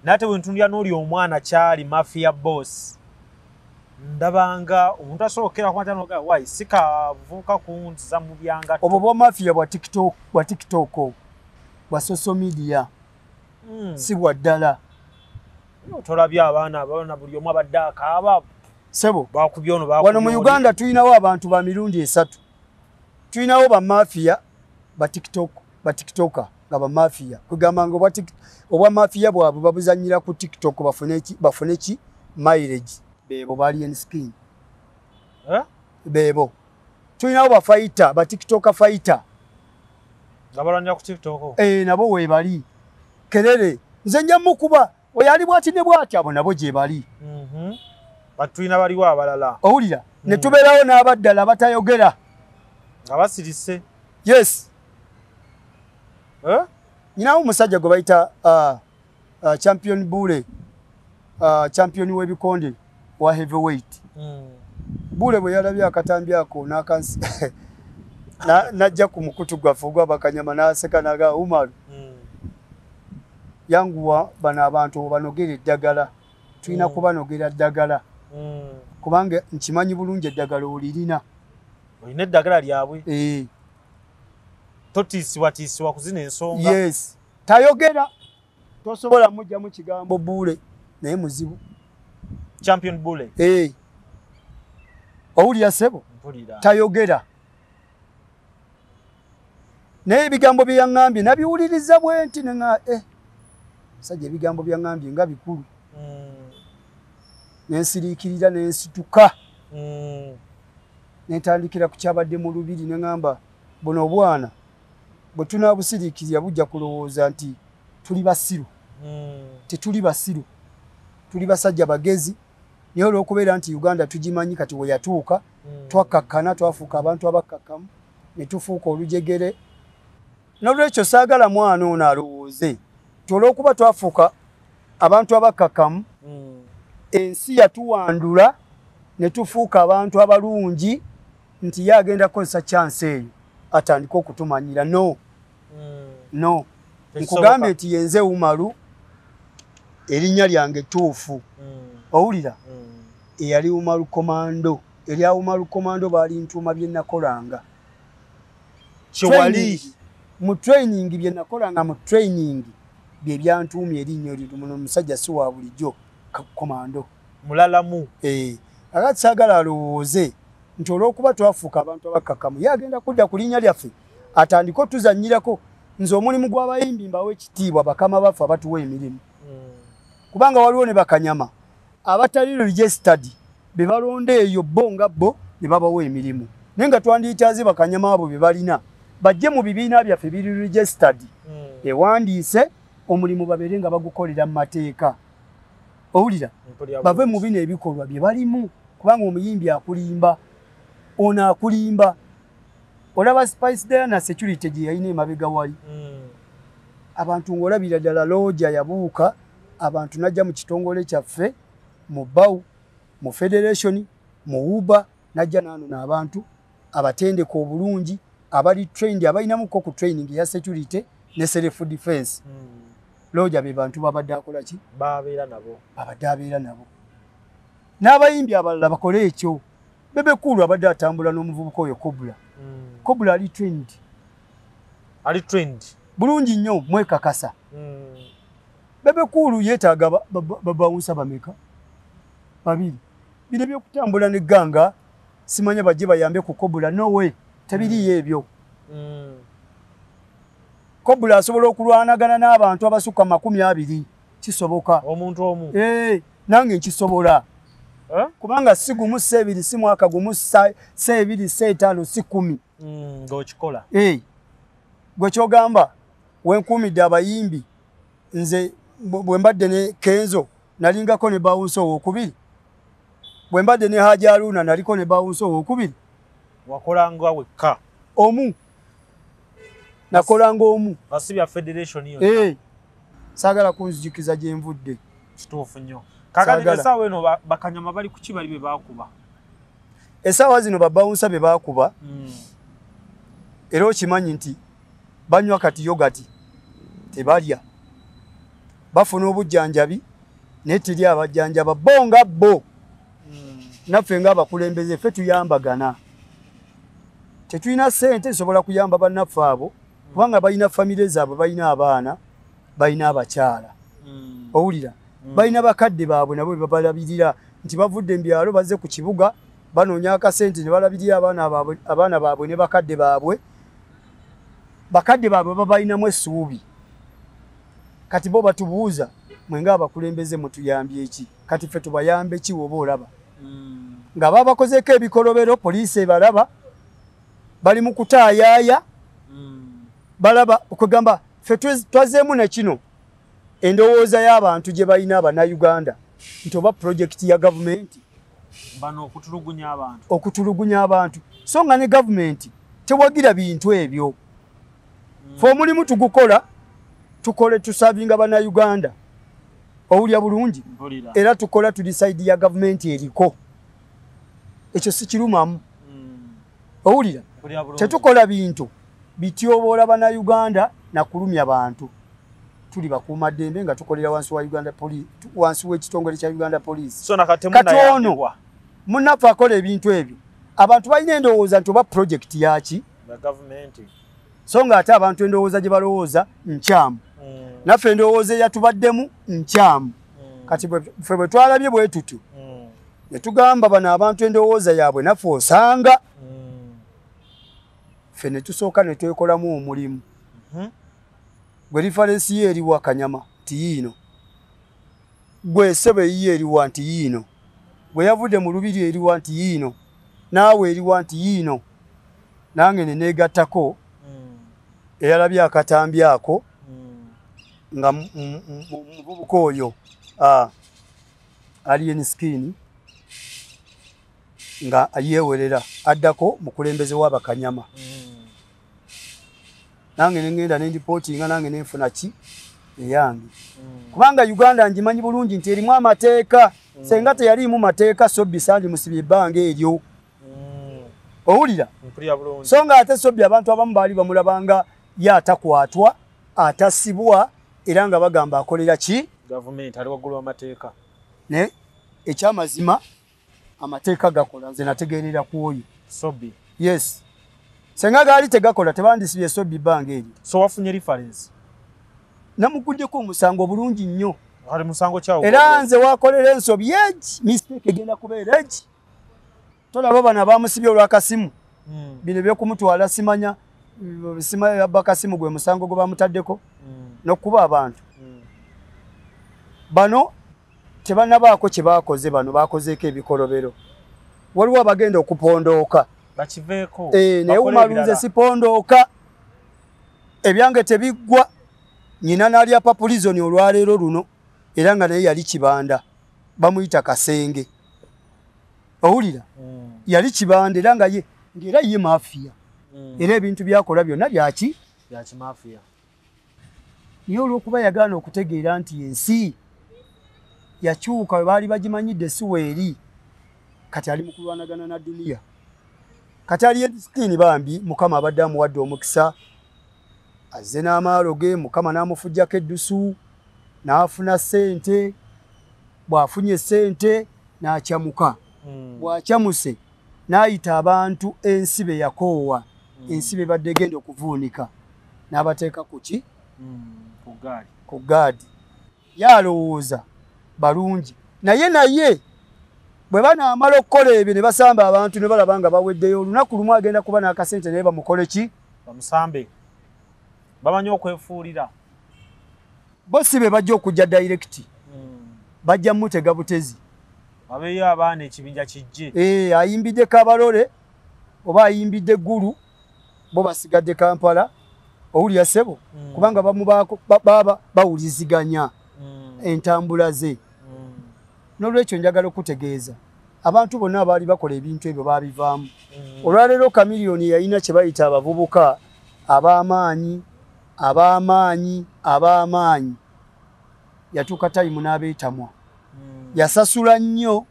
nate wentunulira n'oli omwana kyali mafia boss ndabanga omuntu asookera kwata noga wayi sikavuuka kunziza mu byanga obwo bwa mafia bwa TikTok bwa social media si bwa ddala. Tolabye abaana buli omu abadde akaaba sebo bakubyono wano mu Uganda tulinawo abantu ba mirundi 3 tulinawo ba mafia ba TikToker nga ba mafia kugamba ngo obwa mafia bwabwe babuzanyira ku TikTok bafune ki mileage bebo bali en skin bebo tulinawo ba fighter ba TikToker fighter gabalanya ku TikTok nabo we bali kelele nze njya mukuba oyali bwati ne bwati abo nabo gye bali batulina baliwo abalala. Owulira ne tubeerawo n'abaddala abatayogera abasirise yes nyinawo omusajja gwe bayita champion bule champion w'ebikonde wa heavyweight bule bwe yalabye akatambi ako n'akansi najja ku mukutu gwaffe ogw'abakanyama n'aseka naga Umaru yanguwa bano abantu banogera eddagala tulina kubanogera ddagala kubanga nkimanyi bulungi eddagala olirina olina eddagala lyabwe totiisibwatiisibwa kuzina ensonga yes tayogera tosobola mujjamu kigambo bule naye muzibu champion bule owulira sebo tayogera naye ebigambo bye yaŋŋambye nabiwuliriza bwe nti nenga sajja ebigambo bye yaŋŋambye nga bikulu nensiriikirira nensituka nentandikira ku kyabadde mu lubiri neŋŋamba buno obwana bwe tunaabusiriikirira bujja kulowooza nti tuli basiru tetuli basiru tuli basajja bagezi naye olw'okubeera nti Uganda tugimanyi kati we yatuuka twakkakkana twafuuka abantu abakkakkamu ne tufuuka olujegere n'olwekyo saagala mwana ono alowooze ti olw'okuba twafuuka abantu abakkakkamu ensi yatuwandula ne tufuuka abantu abalungi nti ye agenda kukozesa chance eyo atandika okutumanyira no nkugambye nti yenze Umaru erinnya lyange tuufu owulira eyali Umaru Komando erya Umaru Komando baali ntuuma bye nakolanga kyewali mu training bye nakolanga mu training bye byantuumye erinnya lyo muno musajja si wa bulijjo Komando mulalamu akati saagala alowooze nti olw'okuba twafuuka abantu abakkakkamu ye agenda kudda ku linnya lyaffe atandika otuzannyirako nze omulimu gw'abayimbi mbawo ekitiibwa bakama baffe abatuwa emirimu kubanga waliwo ne bakanyama abatali registered be balonda eyo bo nga bo ne babawo emirimu naye nga twandiyitaze bakanyama abo be balina bajje mu bibiina byaffe biri registered ewandiise omulimu babeere nga bagukolera mu mateeka owulira bave mu bino ebikolwa bye balimu kubanga omuyimbi akulimba ono akulimba olaba Spice Diana security gye yalina emabega wali abantu ng'olabira ddala looja yabuuka abantu najja mu kitongole kyaffe mu BAU mu Federation mu UBA najja naano n'abantu abatendeka obulungi abali trained abalinamuko ku training ya security ne self defense looja be bantu babadde akola ki babeera nabo babadde abeera nabo n'abayimbi abalala bakole ekyo Bebe Kulu abadde atambula n'omuvubuka oyo Kobula ali trained bulungi nnyo mwekakasa Bebe Kulu yeetaaga babawusa bameka babiri bino byokutambula n'egganga simanya bajje bayambe ku Kobula nowe tabiriyo ebyo Kobula asobola okulwanagana n'abantu abasukka 20 kisoboka omuntu omu nange nkisobola kubanga si gumu sebiri si mwaka gumu sebiri setano si 10 ng'okikola gwe kyogamba wenkumidde abayimbi nze bwe mbadde ne Kenzo nalingako ne bawunso owokubiri bwe mbadde ne Haji Aruna naliko ne bawunso owokubiri wakolanga wekka omu nakolanga omu asibya federation yo saagala kunzijukiza gye nvudde kituufu nnyo kakati essaawa eno bakanyama bali ku kibali be baakuba essaawa zino babawunsa be baakuba era okimanyi nti banywa kati yogati tebalya bafuna obujjanjabi naye teri abajjanjaba bo nga bo naffe ng'abakulembeze ffe tuyambagana tetulina ssente zisobola kuyamba bannaffe abo kubanga balina famire zaabwe balina abaana balina abakyala owulira balina bakadde baabwe nabo bebabalabirira nti bavudde mbyalo bazze ku kibuga banoonya akasente ne balabirira abaana baabwe ne bakadde baabwe babalinamu essuubi kati bo batubuuza mwenga abakulembeze mutuyambye eki kati ffe tubayambe ki woba olaba nga babakozeko ebikolobero poliisi ebalaba bali mu kutaayaaya balaba okugamba ffe twazeemu ne kino endowooza y'abantu gye balina abannayuganda nti oba pulojekiti ya gavumenti bano okutulugunya abantu so nga ne government tewagira bintu ebyo fo omulimu tukole tusavinga bana Uganda owulya bulungi era tukola tuli side ya government eriko ekyo si kirumamu owulira tetukola bintu bityobola bana Uganda na kulumya abantu tuli bakuuma ddembe nga tukolera wansi wa Uganda police wansi w'ekitongole kya Uganda police so nakatemuna munafa akola ebintu ebyo abantu balina endowooza nti oba project yaki government so nga ate abantu endowooza gye balowooza nkyamu naffe endowooza eyatubaddemu nkyamu kati ffe bwe twalabye bwe tutu ne tugamba bano abantu endowooza yaabwe naffe osanga ffe ne tusooka ne twekolamu omulimu gwe referensi ye eriwa Kanyama nti yiino gwe Ssebe ye eriwa nti yiino gwe yavudde mu Lubiri eriwa nti yiino naawe eriwa nti yiino nange ne neegattako eyalabye akatambi ako nga muvubuka oyo alien skin nga yewerera addako mukulembeze w'Abakanyama nange nengenda nendipotinga nange nenfuna ki eyange kubanga Uganda njimanyi bulungi nti erimu amateeka senga teyalimu mateeka Sobbi sandi musibye ebbanga eryo owulira so nga ate Sobbi abantu abamu baali bamulabanga yatakwatwa atasibwa era nga bagamba akolera ki government ali waggulu w'amateeka ne ekyamazima amateeka gakola nze nategeerera ku oyo Sobbi yes senga gaali tegakola tebandisibye Sobbi ebbanga eryo so wafunye reference namukuddeko omusango bulungi nnyo ali musango kyawo era nze wakolera ensobi egi mistake egenda kubeera egi tolaba bana bamusibye olw'akasimu bino byokumutwala simanya simayo yabakasimu gwe musango gwe bamutaddeko n'okuba abantu bano tebanabaako kye baakoze bano baakozeeko ebikolobero waliwo abagenda okupondooka bakiveeko naye umalunze sipondooka ebyange tebiggwa nyina n'alya papulizoni olwaleero luno era nga naye yali Kibanda bamuyita Kasenge owulira yali Kibanda era nga era ye mafiya era ebintu byakola byonna byaki mafiya niye olw'okuba yagaana okutegeera nti ensi yakyuka we baali bagimanyidde siweeri kati ali mu kulwanagana na duniya kati ali ensitini bambi Mukama abadde amuwadde omukisa azze n'amaalo ge Mukama n'amufujjako eddusu n'afuna ssente bw'afunye ssente n'akyamuka bw'akyamuse n'ayita abantu ensi be yakoowa ensi be badde genda okuvuunika n'abateeka ku ki ku gaadi yalowooza balungi naye bwe banaamala okukola ebyo ne basamba abantu ne balaba nga baweddeyo olunaku lumu agenda kuba n'akasente naye bamukole ki bamusambe bamanyi okwefuulira bo si be bajja okujja direct bajja mutega butezi abeyo abaana ekibinja kijje ayimbidde Kabalole oba ayimbidde Gulu bo basigadde Kampala owulya ssebo kubanga bamu baba bawuliziganya entambula ze n'olwekyo njagala okutegeeza abantu bonna abaali bakola ebintu ebyo baabivaamu olwaleero Kamiliyoni yalina kye bayita abavubuka ab'amaanyi yatuuka tayimu n'abeetamwa yasasula nnyo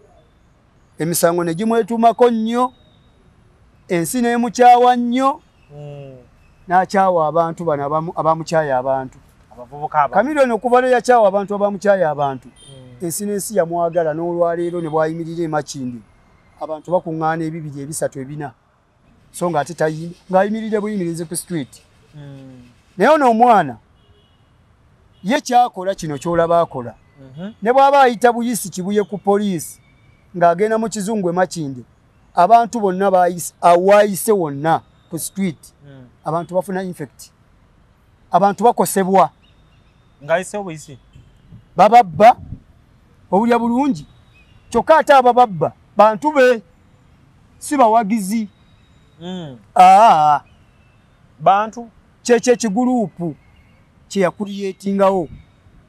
emisango ne gimwetumako nnyo ensi n'emukyawa nnyo n'akyawa abantu bano abamukyaya abantu Kamiliyoni okuva lwe yakyawa abantu abamukyaya abantu ensi n'ensi yamwagala n'olwaleero ne bwayimirira emakindi abantu bakuŋŋaana 2, 3, 4 so nga ate tayimba ng'ayimirire buyimirize ku street naye ono omwana ye kyakola kino kyolaba akola ne bw'aba ayita buyisi kibuye ku poliisi ng'agenda mu kizungu emakindi abantu bonna awaayise wonna ku street abantu bafuna infect abantu bakosebwa ng'ayise obuyisi bababba owulya bulungi kyokka ate abababba bantu be si bawagizi bantu kyekyo ekiguruupu kye yakuliyetingawo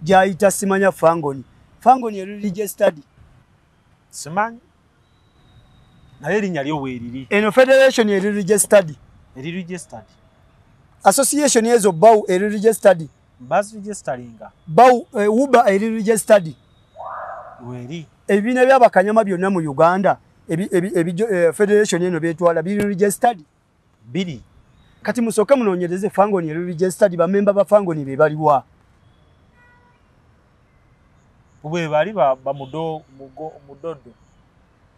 gy'ayita simanya fangoni eri registered simanyi naye erinnya lyo weeriri eno federation eri registered eri registered association yezo BAU eri registered bus registeringa BAU UBA eri registered weeri ebibiina by'abakanyama byonna mu Uganda federation eno betwala biri registered biri kati musoke munoonyereze Fangoni eri registered bamemba ba Fangoni be baliwa bwe bali ba mudodo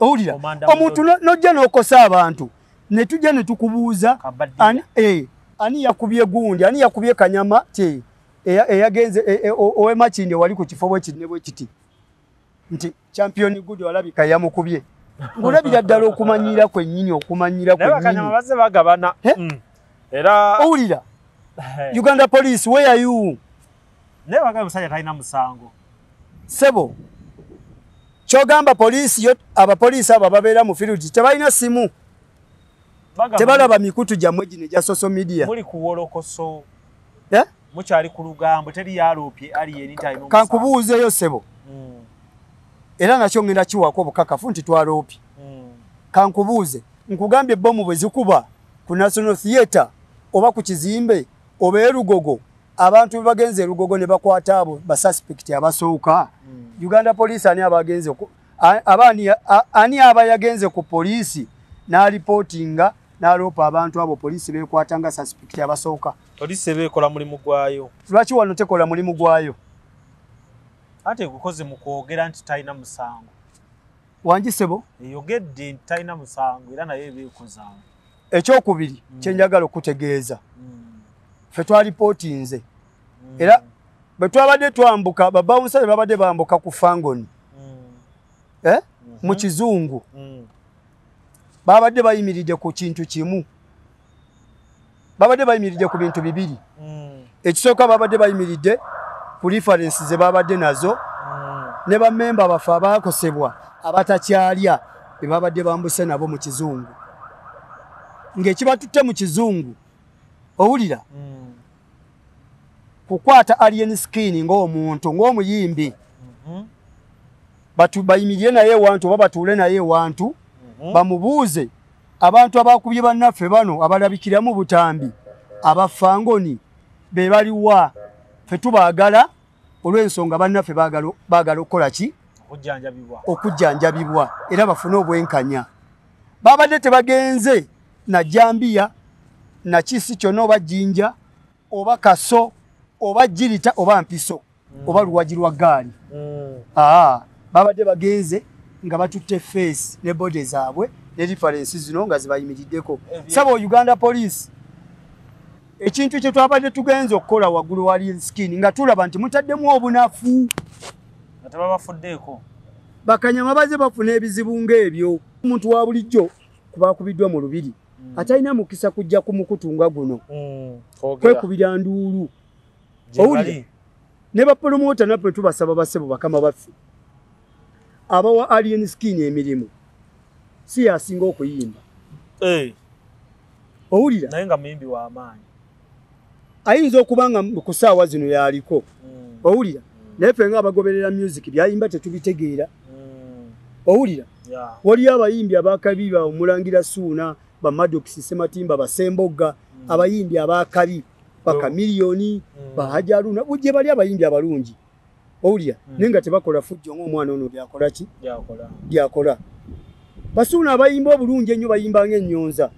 owulira omuntu nojja n'okosa abantu ne tujja ne tukubuuza ani yakubye gundi ani yakubye kanyama te eyagenze owemakindi wali ku kifo bwe kiti ne bwe kiti nti champion good walabika yamukubye ngulabira ddala okumanyira kwennyini naye kanyama bazze bagabana era owulira Uganda Police where are you naye bagamba musajja talina musango sebo kyogamba poliisi yo abapoliisi abo babeera mu field tebalina simu tebalaba mikutu gyammwe gino egya social media muli kuwolokoso eh? mukyali ku lugambo teri yaloopye ali anytime kankubuuzeyo sebo era nakyo ngenda kiwaako obukakafu nti twaloopye kankubuuze nkugambye ebbomu bwe zikuba ku National Theatre oba ku kizimbe oba erugogo abantu bagenze erugogo ne bakwata abo basuspect abasooka Uganda Police ani abagenze ani abayagenze ku poliisi na reportinga na lopa abantu abo poliisi bekwatanga suspect abasooka poliisi bekola mulimu gwayo lwaki wano tekola mulimu gwayo ate gukoze mu kwogera nti talina musango wanjisebo eyogedde nti talina musango era naye beekozanga ekyokubiri kyenjagala okutegeeza ffe twalipotinze era bwe twabadde twambuka babawunsale babadde bambuka ku Fangoni mu kizungu babadde bayimiridde ku kintu kimu babadde bayimiridde ku bintu bibiri ekisooka babadde bayimiridde ku reference ze babadde nazo ne bamemba bafe abakosebwa abatakyalya be babadde bambuse nabo mu kizungu ng'ekibatutte mu kizungu owulira kukwata alien skin ng'omuntu ng'omuyimbi bayimirire naye ewantu oba batuule naye ewantu bamubuuze abantu abakubye bannaffe bano abalabikiramu butambi abafangoni be baliwa ffe tubaagala olw'ensonga bannaffe baagala okukola ki okujjanjabibwa era bafune obwenkanya babadde tebagenze na jambiya na kisi kyonna oba jjinja oba kaso oba jirita oba mpiso oba luwaji lwa gaali babadde bagenze nga batutte face ne bode zaabwe ne referensi zino nga zibayimiriddeko saba Uganda Police ekintu kye twabadde tugenze okukola waggulu wa real skin nga tulaba nti mutaddemu obunafu tebabafuddeeko bakanyama baze bafuna ebizibu ng'ebyo omuntu wa bulijjo kubakubiddwa mu lubiri atalina mukisa kujja ku mukutunga guno kwekubira nduulu owulire ne bapromota naffe tubasaba basebo bakama baffe abawa alien skin emirimu si yasinga okuyimba owulira naye nga muyimbi w'amaanyi ayinza okuba nga ku ssaawa zino yaliko owulira naye ffe nga abagoberera music byayimba tetubitegeera owulira waliyo abayimbi abakabi bamulangira Suuna bamadokisi Sematimba basembogga abayimbi abakabi bakamiliyoni bahajaluna uje bali abayimbi abalungi owulira naye nga tebakola fujjo ng'omwana ono byakola ki byakola Basuuna abayimba obulungi ennyo bayimba ng'ennyonza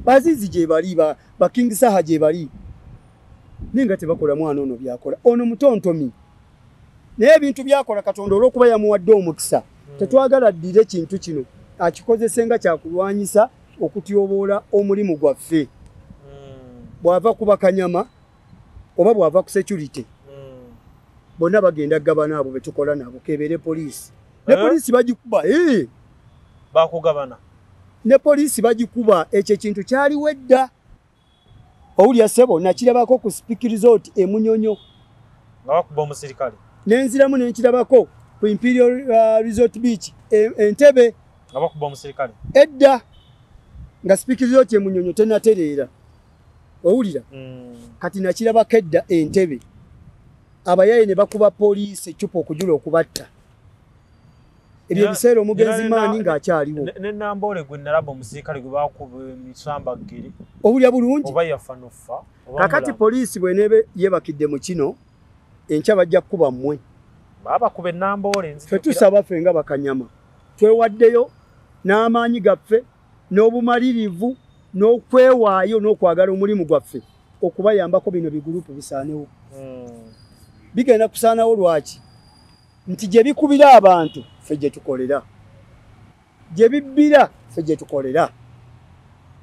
bazizi gye bali King Saha gye bali naye nga tebakola mwana ono byakola ono mutontomi naye ebintu byakola Katonda olw'okuba yamuwadde omukisa tetwagala ddira ekintu kino akikozese nga kyakulwanyisa okutyoboola omulimu gwaffe bw'ava ku bakanyama oba bw'ava ku security bonna bagenda gabana abo betukola nabo kebeere poliisi ne poliisi bagikuba bakugabana ne poliisi bagikuba ekyo ekintu kyaliwo edda owulya sebo nakirabako ku Speak Resort emunyonyo nga bakuba omusirikale nenziramu nenkirabako ku Imperial Resort Beach Entebbe nga bakuba omusirikale edda nga Speak Resort emunyonyo tenatereera owulira kati nakirabako edda Entebbe abayaye ne bakuba poliisi ecupa okujula okubatta ebyo biseera omugenzi maani ng'akyaliwo. Ne Nambole gwe nalaba omusirikale gwe baakuba emisamba ggiri. Owulya bulungi. Oba yafa nofa. Kakati poliisi bw'eneebe yeebakidde mu kino, enkya bajja kukuba mmwe. Babakuba Nambole Ffe tusaba ffe nga Bakanyama. Twewaddeyo n'amaanyi gaffe n'obumalirivu n'okwewaayo n'okwagala omulimu gwaffe okubayambako bino bigurupu bisaanewo. Bigenda kusaanawo lwaki? Nti gye bikubira abantu ffe gye tukolera. Gye bibbira ffe gye tukolera.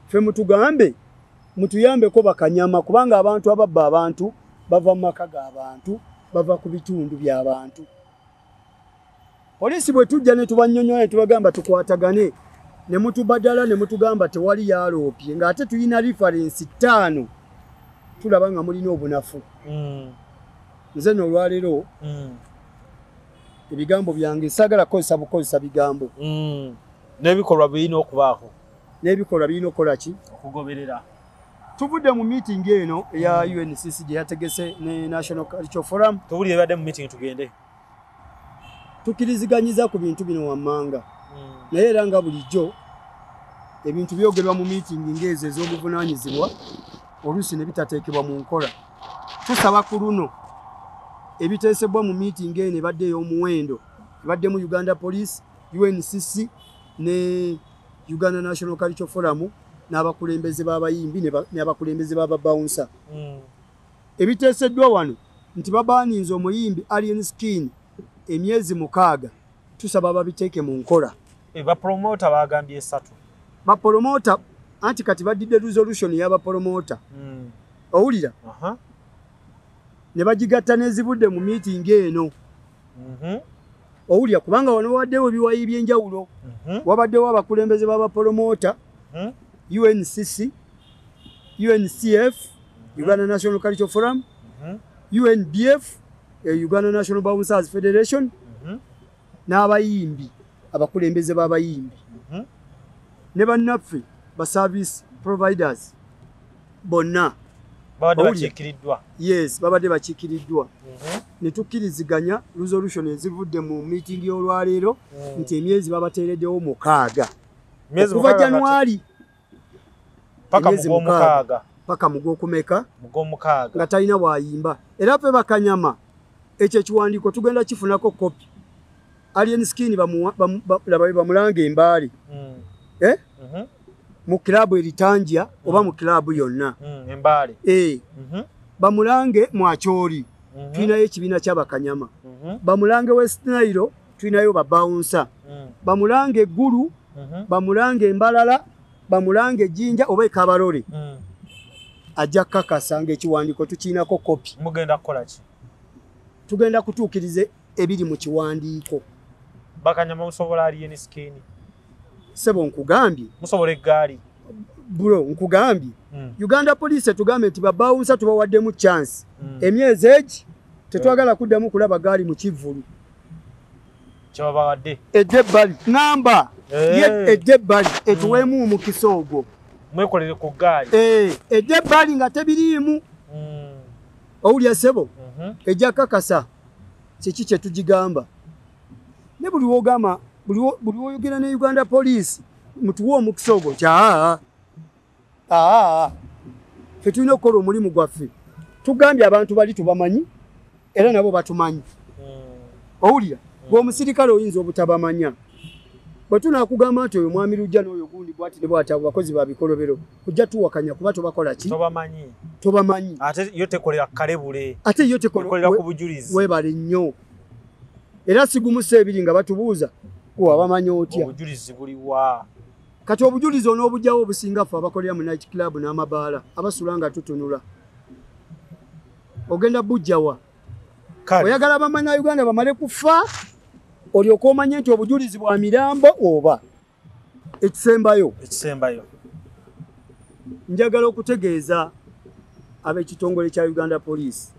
Ffe mutugambe mutuyambeko Bakanyama kubanga abantu ababba abantu bava mu maka g'abantu bava ku bitundu by'abantu. Poliisi bwe tujja ne tubanyonyola ne tubagamba tukwatagane ne mutubadala ne mutugamba tewali yaloopye ng'ate tulina reference 5 tulaba nga mulina obunafu. Nze n'olwaleero ebigambo byange sagala kukozesa bigambo. N'ebikolwa birina okubaako. N'ebikolwa birina okukola ki? Okugoberera. Tuvudde mu meeting eno eya UNCC gye yategese ne National Cultural Forum. Tubulire badde mu meeting tugende. Tukiriziganyiza ku bintu bino wammanga. Naye era nga bulijjo ebintu byogerwa mu meeting ng'ezo ez'obuvunaanyizibwa oluusi ne bitateekebwa mu nkola. Tusaba ku luno ebiteesebwa mu meeting eno ebadde ey'omuwendo ebaddemu Uganda Police, UNCC ne Uganda National Cultural Forum n'abakulembeze b'abayimbi n'abakulembeze b'ababouncer. Ebiteeseddwa wano nti babaaninze omuyimbi Alien Skin emyezi 6 tusaba babiteeke mu nkola. Bapromota bagambye 3. Bapromota anti kati badidde resolution y'abapromota. Owulira? Ne bagigatta n'ezivudde mu meeting eno. Owulira kubanga wano waddewo ebiwayi by'enjawulo. Wabaddewo abakulembeze b'abapromota, UNCC, UNCF, Uganda National Cultural Forum, UNBF, Uganda National Bouncers Federation, n'abayimbi, abakulembeze b'abayimbi. Ne bannaffe ba service providers bonna babadde bakiikiriddwa. Yes, babadde bakiikiriddwa. Ne tukkiriziganya resolution ezivudde mu meeting y'olwaleero nti emyezi babateereddewo 6. Okuva January paka mu Gw'okumeka nga talina bw'ayimba. Era ffe Bakanyama ekyo ekiwandiiko tugenda kifunako kopi. Alien Skin bamulanga embaale. Mu kilabu eritangia oba mu kilabu yonna. Embaale. Bamulange Mwacholi. Tulinayo ekibiina ky'Abakanyama. Bamulange West Nile tulinayo babouncer. Bamulange Gulu, bamulange Embalala, bamulange Jinja oba Kabalole. Ajja kakasa ng'ekiwandiiko tukiinako kopi. Mugenda kukola ki? Tugenda kutuukirize ebiri mu kiwandiiko. Bakanyama musobola Alien Skin. Sebo nkugambye. Musobola eggaali. Bro nkugambye. Uganda Police tugambe nti babouncer tubawaddemu chance. Emyezi egi tetwagala kuddamu kulaba gaali mu kivulu. Kyabawadde. Eddebali ngamba. Eddebali etuweemu mu kisoogo. Mwekolere ku gaali. Eddebali nga tebiriimu. Owulya sebo. Ejja kakasa. Kiki kye tugigamba. Ne buli wogama buli woyogera ne Uganda Police mutuwa omukisoogo kya ffe tulina okukola omulimu gwaffe. Tugambye abantu bali tubamanyi era nabo batumanyi. Owulira bw'omusirikale oyinza obutabamanya. Bwe tunaakugamba nti oyo mwami Lujja n'oyo gundi bwati ne bwati abo bakozi ba bikolobero kujja tuwakanya kuba tobakola ki? Tobamanyi. Ate yo tekolera kalebule. Ate yo tekolera ku bujulizi. Webale nnyo. Era sigumusa ebiri nga batubuuza wabamanyi otya. Obujulizi buli wa. Kati obujulizi onoobujjawo obusinga ffe abakolera mu night club n'amabaala abasula nga tutunula. Ogenda bujjawa. Oyagala bamanya Uganda bamale kufa olyoka omanye nti obujulizi bwa mirambo oba ekisembayo. Njagala okutegeeza ab'ekitongole kya Uganda Police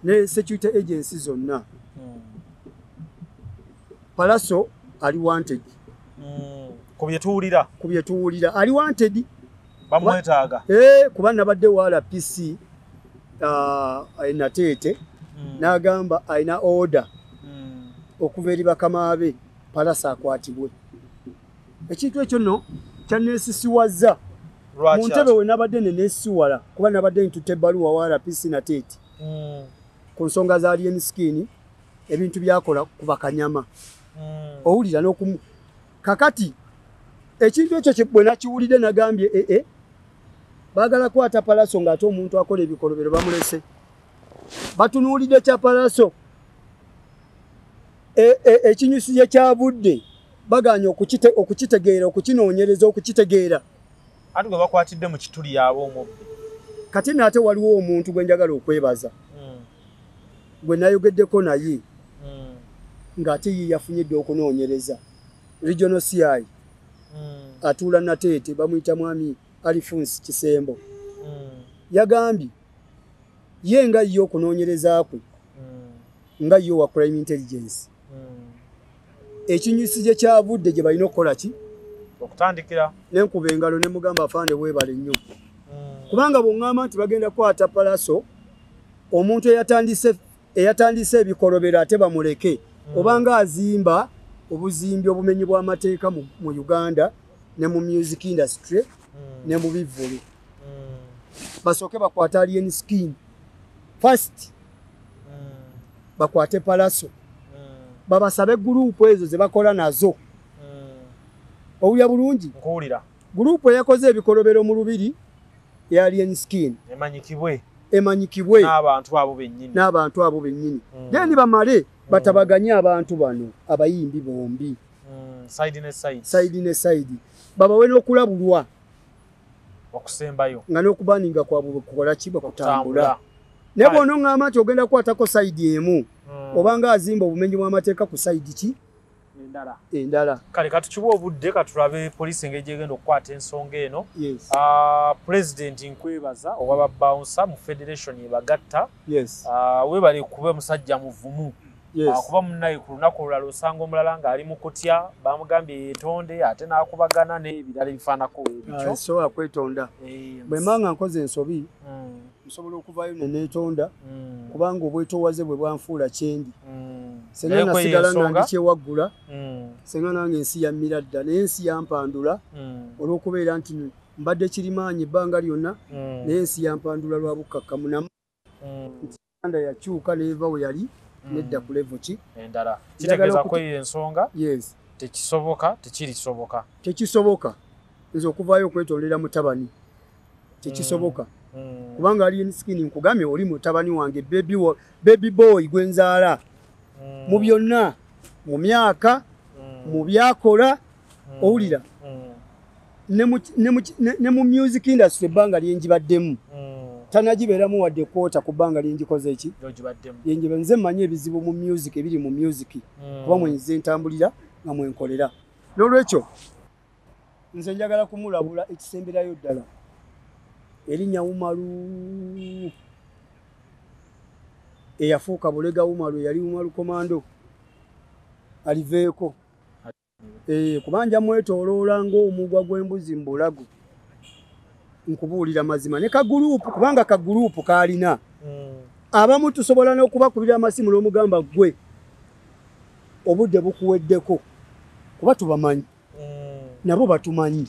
ne security agency zonna. Palaso ali wanted. Ku bye tuwulira ali wanted. Bamwetaaga. Kuba nabadde wala PC Nateete n'agamba ayina order okuva eri bakama be Palasa akwatibwe. Ekintu ekyo nno kyanneesisiwazza mu ntebe we nabadde neneesiwala kuba nabadde ntutte ebbaluwa wa RPC na Teeti ku nsonga za alien skin ebintu byakola ku bakanyama. Owulira n'okumu kakati ekintu ekyo bwe nakiwulidde nagambye baagala kwata Palaso ng'ate omuntu akola ebikolobero bamulese. Batunuulidde kya Palaso ekinyusi kyavudde baganye okukitegeera okukinoonyereza okukitegeera. Ati gwe bakwatidde mu kituli yaabo omubbi. Kati nate waliwo omuntu gwe njagala okwebaza gwe nayogeddeko naye ng'ate ye yafunye dde okunoonyereza regional CI atuula na Teete bamuyita mwami Alphonse Kisembo yagambye ye nga yo okunoonyereza kwe nga yo wa crime intelligence ekinyusi kyavudde gye balina okukola ki okutandikira n'enkuba engalo ne mugamba afande weebale nnyo kubanga bw'oŋŋamba nti bagenda kwata Palaso omuntu eyatandise ebikolobero ate bamuleke obanga azimba obuzimbi obumenyi bw'amateeka mu Uganda ne mu music industry ne mu bivvulu basooke bakwate alien skin first bakwate Palaso babasabe gurupu ezo ze bakola nazo owulya bulungi nkuwulira gurupu eyakoze ebikolobero mu Lubiri ya alien skin emanyikibwe n'abantu abo bennyini then bamale batabaganye abantu bano abayimbi bombi side ne side babawe n'okulabulwa okusembayo nga n'okubaninga kwabwe kukola ki bakutambula ne bw'ono ŋŋamba nti ogenda kukwatako side emu obanga azimba obumenyi bw'amateeka ku side ki endala kale katukiwa obudde katulabe poliisi engeri gyegenda okukwata ensonga eno. President nkwebaza owa babouncer mu federation ebagatta weebale kuba musajja muvumu kuba munnaye ku lunaku olulala osanga omulala ng'ali mu kutya bamugambye yeetonde ate n'akubagana n'ebirala ebifaanako ebikyo sobola kwetonda bwe manga nkoze ensobi nsobola okuvayo neneetonda kubanga obwetoowaze bwe bwanfuula kyendi senga nasigala nga ndikyewaggula senga nange ensi yammira dda naye ensi yampandula olw'okubeera nti mbadde kirimaanyi ebbanga lyonna naye ensi yampandula lwa bukkakkamu namu nti Uganda yakyuka neeva we yali nedda ku level ki endala kitegeeza ko eyo ensonga tekisoboka tekisoboka nze okuvaayo okwetondera mutabani tekisoboka kubanga alien skin nkugamye oli mutabani wange baby boy gwenzaala mu byonna mu myaka mu byakola owulira ne mu music industry ebbanga lyenjibaddemu tanagibeeramu wadde kwota ku bbanga lyengikoze eki yenjiba nze mmanyi ebizibu mu music ebiri mu music kuba mwenyize ntambulira nga mwenkolera n'olwekyo nze njagala kumulabula ekisemberayo ddala erinnya Umaru eyafuuka Bulega Umaru yali Umaru komando aliveeko kubanja mwetooloola ng'omugwa gw'embuzi mu bulago nkubuulira mazima ne kagurupu kubanga kagurupu kaalina abamu tusobola n'okubakubira amasimu n'omugamba gwe obudde bukuweddeko kuba tubamanyi nabo batumanyi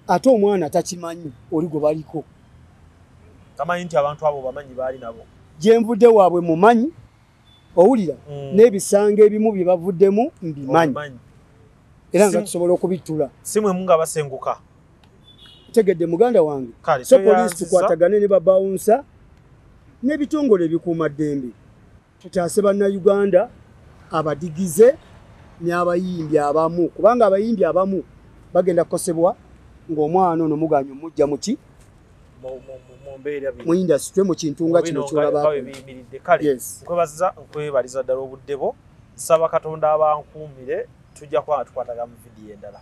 ate omwana takimanyi oli gwe baliko tamanyi nti abantu abo bamanyi baali nabo gyenvudde waabwe mumanyi owulira n'ebisanga ebimu bye bavuddemu mbimanyi era nga tusobola okubitula simwe munga basenguka tegedde muganda wange so poliisi tukwatagane ne babawunsa n'ebitongole ebikuuma ddembe tutaase bannayuganda abadigize n'abayimbi abamu kubanga abayimbi abamu bagenda kukosebwa ng'omwana ono muganya omujja muki mu industry mu kintu nga kino kyolabako nkwebaliza ddala obudde bwo nsaba Katonda abankuumire tujja kuba tukwataga mu vidiyo endala.